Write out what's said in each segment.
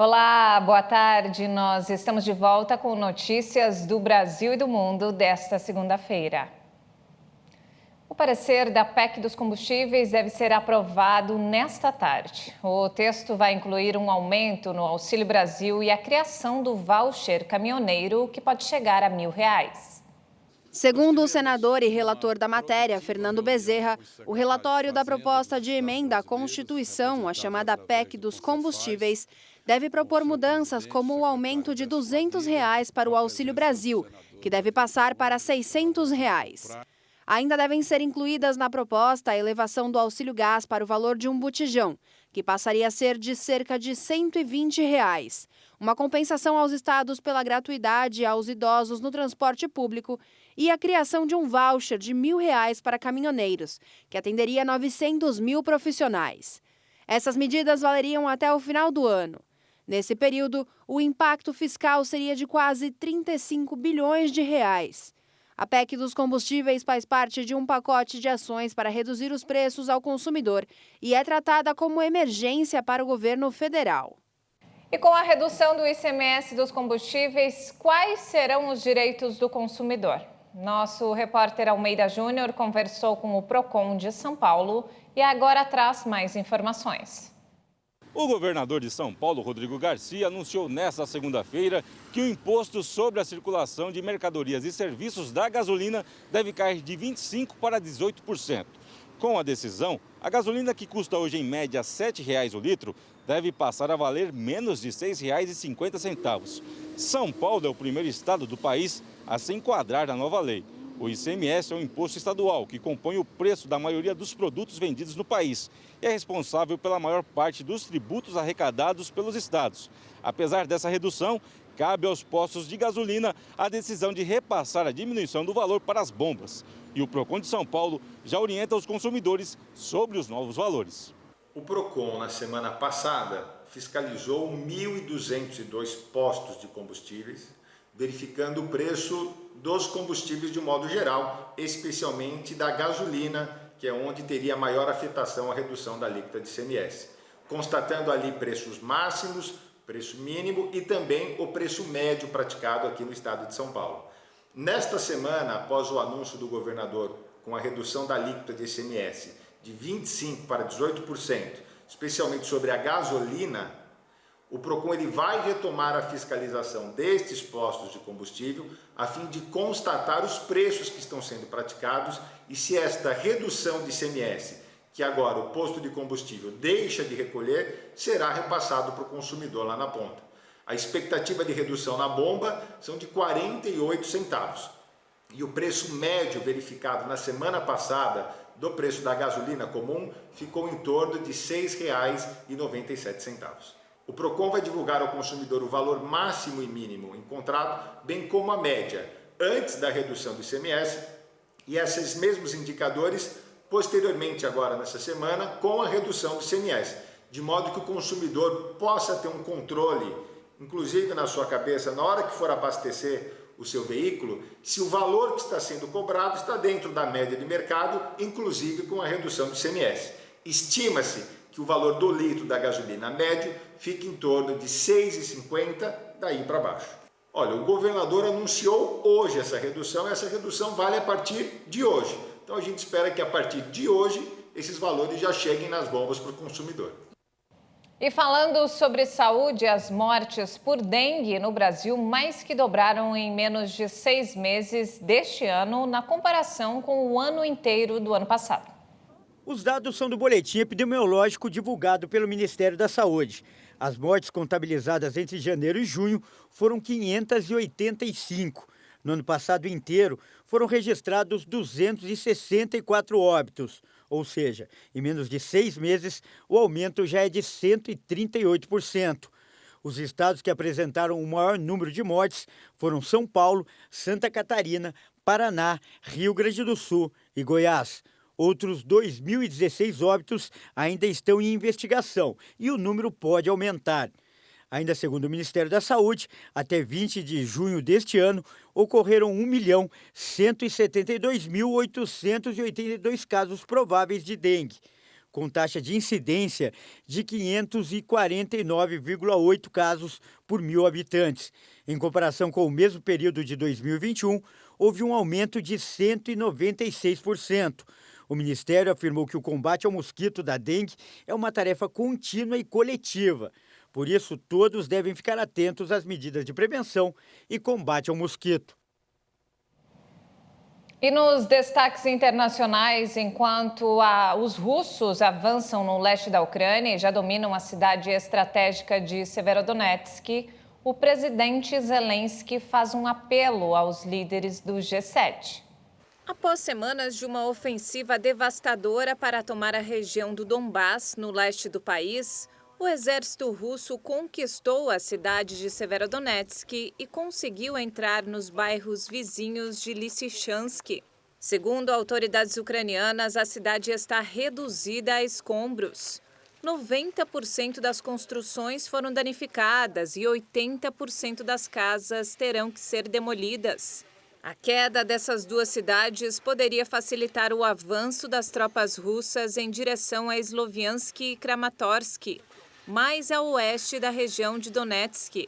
Olá, boa tarde. Nós estamos de volta com notícias do Brasil e do mundo desta segunda-feira. O parecer da PEC dos combustíveis deve ser aprovado nesta tarde. O texto vai incluir um aumento no Auxílio Brasil e a criação do voucher caminhoneiro, que pode chegar a R$1.000. Segundo o senador e relator da matéria, Fernando Bezerra, o relatório da proposta de emenda à Constituição, a chamada PEC dos combustíveis, deve propor mudanças como o aumento de R$200 para o Auxílio Brasil, que deve passar para R$600. Ainda devem ser incluídas na proposta a elevação do auxílio gás para o valor de um botijão, que passaria a ser de cerca de R$120, uma compensação aos estados pela gratuidade aos idosos no transporte público e a criação de um voucher de R$1.000 para caminhoneiros, que atenderia 900 mil profissionais. Essas medidas valeriam até o final do ano. Nesse período, o impacto fiscal seria de quase 35 bilhões de reais. A PEC dos combustíveis faz parte de um pacote de ações para reduzir os preços ao consumidor e é tratada como emergência para o governo federal. E com a redução do ICMS dos combustíveis, quais serão os direitos do consumidor? Nosso repórter Almeida Júnior conversou com o Procon de São Paulo e agora traz mais informações. O governador de São Paulo, Rodrigo Garcia, anunciou nesta segunda-feira que o imposto sobre a circulação de mercadorias e serviços da gasolina deve cair de 25% para 18%. Com a decisão, a gasolina, que custa hoje em média R$ 7,00 o litro, deve passar a valer menos de R$ 6,50. São Paulo é o primeiro estado do país a se enquadrar na nova lei. O ICMS é um imposto estadual que compõe o preço da maioria dos produtos vendidos no país e é responsável pela maior parte dos tributos arrecadados pelos estados. Apesar dessa redução, cabe aos postos de gasolina a decisão de repassar a diminuição do valor para as bombas. E o Procon de São Paulo já orienta os consumidores sobre os novos valores. O Procon, na semana passada, fiscalizou 1.202 postos de combustíveis, verificando o preço dos combustíveis de modo geral, especialmente da gasolina, que é onde teria maior afetação a redução da alíquota de ICMS, constatando ali preços máximos, preço mínimo e também o preço médio praticado aqui no estado de São Paulo. Nesta semana, após o anúncio do governador com a redução da alíquota de ICMS de 25% para 18%, especialmente sobre a gasolina, o Procon ele vai retomar a fiscalização destes postos de combustível a fim de constatar os preços que estão sendo praticados e se esta redução de ICMS, que agora o posto de combustível deixa de recolher, será repassado para o consumidor lá na ponta. A expectativa de redução na bomba são de 48 centavos. E o preço médio verificado na semana passada do preço da gasolina comum ficou em torno de R$ 6,97. O Procon vai divulgar ao consumidor o valor máximo e mínimo encontrado, bem como a média, antes da redução do ICMS, e esses mesmos indicadores, posteriormente agora nessa semana, com a redução do ICMS, de modo que o consumidor possa ter um controle, inclusive na sua cabeça, na hora que for abastecer o seu veículo, se o valor que está sendo cobrado está dentro da média de mercado, inclusive com a redução do ICMS. Estima-se que o valor do litro da gasolina médio fica em torno de R$ 6,50, daí para baixo. Olha, o governador anunciou hoje essa redução vale a partir de hoje. Então a gente espera que a partir de hoje esses valores já cheguem nas bombas para o consumidor. E falando sobre saúde, as mortes por dengue no Brasil mais que dobraram em menos de 6 meses deste ano, na comparação com o ano inteiro do ano passado. Os dados são do boletim epidemiológico divulgado pelo Ministério da Saúde. As mortes contabilizadas entre janeiro e junho foram 585. No ano passado inteiro, foram registrados 264 óbitos. Ou seja, em menos de 6 meses, o aumento já é de 138%. Os estados que apresentaram o maior número de mortes foram São Paulo, Santa Catarina, Paraná, Rio Grande do Sul e Goiás. Outros 2.016 óbitos ainda estão em investigação e o número pode aumentar. Ainda segundo o Ministério da Saúde, até 20 de junho deste ano, ocorreram 1.172.882 casos prováveis de dengue. com taxa de incidência de 549,8 casos por 1.000 habitantes. Em comparação com o mesmo período de 2021, houve um aumento de 196%. O Ministério afirmou que o combate ao mosquito da dengue é uma tarefa contínua e coletiva. Por isso, todos devem ficar atentos às medidas de prevenção e combate ao mosquito. E nos destaques internacionais, enquanto os russos avançam no leste da Ucrânia e já dominam a cidade estratégica de Severodonetsk, o presidente Zelensky faz um apelo aos líderes do G7. Após semanas de uma ofensiva devastadora para tomar a região do Donbass, no leste do país, o exército russo conquistou a cidade de Severodonetsk e conseguiu entrar nos bairros vizinhos de Lysychansk. Segundo autoridades ucranianas, a cidade está reduzida a escombros. 90% das construções foram danificadas e 80% das casas terão que ser demolidas. A queda dessas duas cidades poderia facilitar o avanço das tropas russas em direção a Sloviansk e Kramatorsk, mais a oeste da região de Donetsk.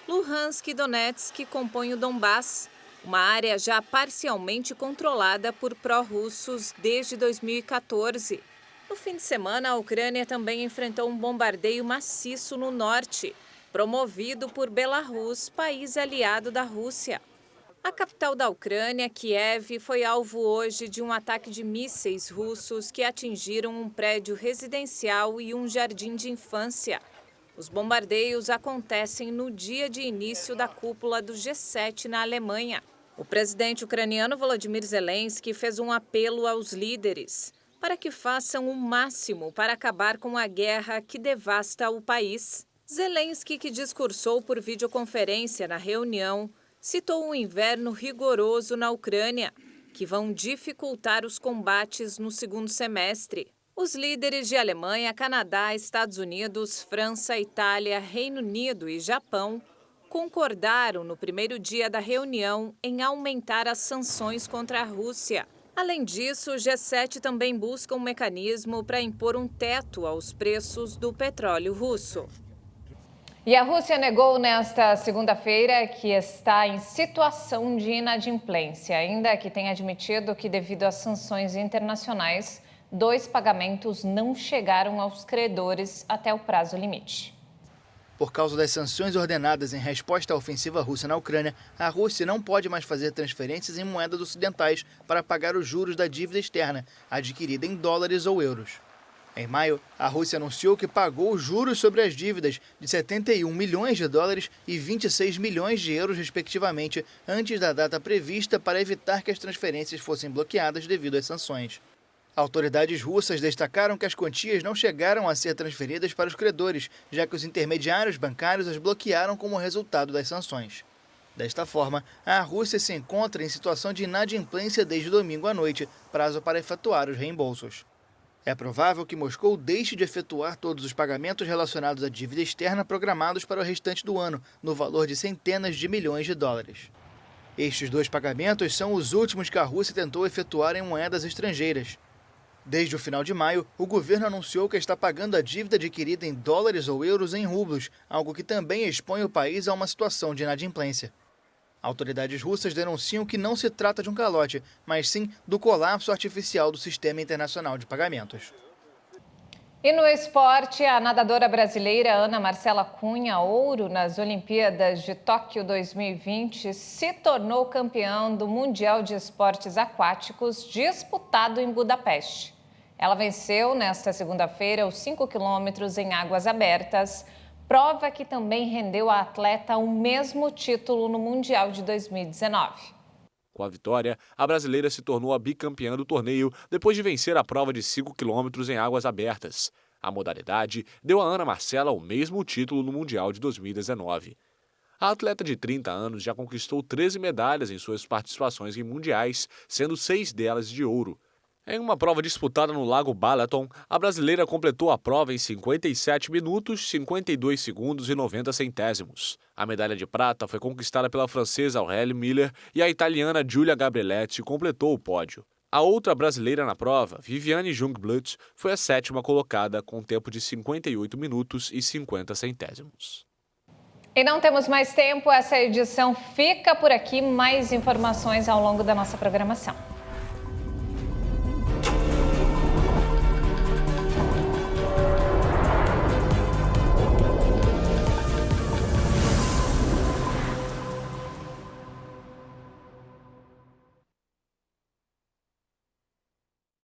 Luhansk e Donetsk compõem o Donbass, uma área já parcialmente controlada por pró-russos desde 2014. No fim de semana, a Ucrânia também enfrentou um bombardeio maciço no norte, promovido por Belarus, país aliado da Rússia. A capital da Ucrânia, Kiev, foi alvo hoje de um ataque de mísseis russos que atingiram um prédio residencial e um jardim de infância. Os bombardeios acontecem no dia de início da cúpula do G7 na Alemanha. O presidente ucraniano Volodymyr Zelensky fez um apelo aos líderes para que façam o máximo para acabar com a guerra que devasta o país. Zelensky, que discursou por videoconferência na reunião, citou um inverno rigoroso na Ucrânia, que vão dificultar os combates no segundo semestre. Os líderes de Alemanha, Canadá, Estados Unidos, França, Itália, Reino Unido e Japão concordaram no primeiro dia da reunião em aumentar as sanções contra a Rússia. Além disso, o G7 também busca um mecanismo para impor um teto aos preços do petróleo russo. E a Rússia negou nesta segunda-feira que está em situação de inadimplência, ainda que tenha admitido que, devido às sanções internacionais, 2 pagamentos não chegaram aos credores até o prazo limite. Por causa das sanções ordenadas em resposta à ofensiva russa na Ucrânia, a Rússia não pode mais fazer transferências em moedas ocidentais para pagar os juros da dívida externa, adquirida em dólares ou euros. Em maio, a Rússia anunciou que pagou os juros sobre as dívidas de 71 milhões de dólares e 26 milhões de euros, respectivamente, antes da data prevista para evitar que as transferências fossem bloqueadas devido às sanções. Autoridades russas destacaram que as quantias não chegaram a ser transferidas para os credores, já que os intermediários bancários as bloquearam como resultado das sanções. Desta forma, a Rússia se encontra em situação de inadimplência desde domingo à noite, prazo para efetuar os reembolsos. É provável que Moscou deixe de efetuar todos os pagamentos relacionados à dívida externa programados para o restante do ano, no valor de centenas de milhões de dólares. Estes 2 pagamentos são os últimos que a Rússia tentou efetuar em moedas estrangeiras. Desde o final de maio, o governo anunciou que está pagando a dívida adquirida em dólares ou euros em rublos, algo que também expõe o país a uma situação de inadimplência. Autoridades russas denunciam que não se trata de um calote, mas sim do colapso artificial do sistema internacional de pagamentos. E no esporte, a nadadora brasileira Ana Marcela Cunha, ouro nas Olimpíadas de Tóquio 2020, se tornou campeã do Mundial de Esportes Aquáticos disputado em Budapeste. Ela venceu nesta segunda-feira os 5 quilômetros em águas abertas, prova que também rendeu à atleta o mesmo título no Mundial de 2019. Com a vitória, a brasileira se tornou a bicampeã do torneio depois de vencer a prova de 5 quilômetros em águas abertas. A modalidade deu a Ana Marcela o mesmo título no Mundial de 2019. A atleta de 30 anos já conquistou 13 medalhas em suas participações em mundiais, sendo 6 delas de ouro. Em uma prova disputada no Lago Balaton, a brasileira completou a prova em 57 minutos, 52 segundos e 90 centésimos. A medalha de prata foi conquistada pela francesa Aurélie Miller e a italiana Giulia Gabrieletti completou o pódio. A outra brasileira na prova, Viviane Jungblut, foi a 7ª colocada com tempo de 58 minutos e 50 centésimos. E não temos mais tempo, essa edição fica por aqui. Mais informações ao longo da nossa programação.